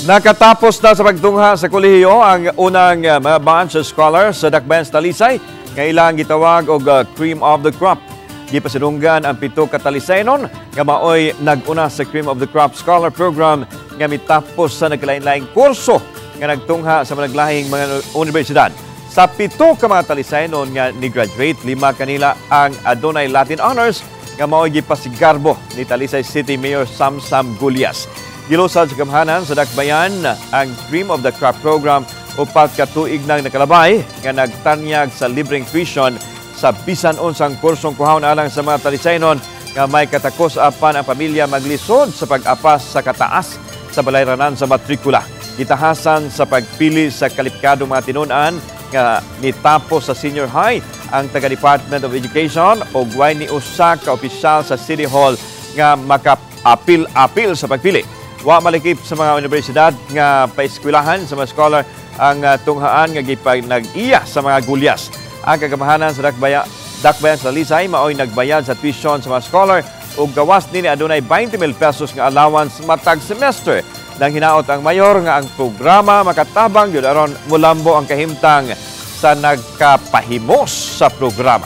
Nakatapos na sa pagtungha sa kolehiyo ang unang mga batch of scholars sa Dakbayan sa Talisay nga ilang gitawag og cream of the crop. Gipasidunggan ang 7 ka Talisaynon nga maoy nag-una sa Cream of the Crop Scholar Program nga mitapos sa nagkalain-laing kurso nga nagtungha sa malaglahing mga universidad. Sa 7 ka mga Talisaynon nga ni-graduate, 5 kanila ang adunay Latin Honors nga maoy gipasigarbo ni Talisay City Mayor Samsam Gulyas. Gilusad sa gamhanan sa Dakbayan ang Cream of the Crop Program upat ka tuig nang nakalabay nga nagtanyag sa libreng tuition sa bisan unsang kursong kuhaon alang sa mga Talisaynon nga may katakos apan ang pamilya maglisod sa pag-apas sa kataas sa balayranan sa matrikula. Gitahasan sa pagpili sa kalipkadong mga tinunan nga nitapos sa senior high ang taga-Department of Education o guway ni usa ka opisyal sa City Hall nga maka-apil sa pagpili. Wa malikip sa mga universidad nga paeskwilahan sa mga scholar ang tunghaan nga nag-iya sa mga gulyas. Ang kagamahanan sa Dakbayan sa Talisay maoy nagbayad sa tuition sa mga scholar ug gawas nini adunay 20,000 pesos nga allowance matag semester. Nang hinaot ang mayor nga ang programa makatabang gyud aron mulambo ang kahimtang sa nagkapahimos sa programa.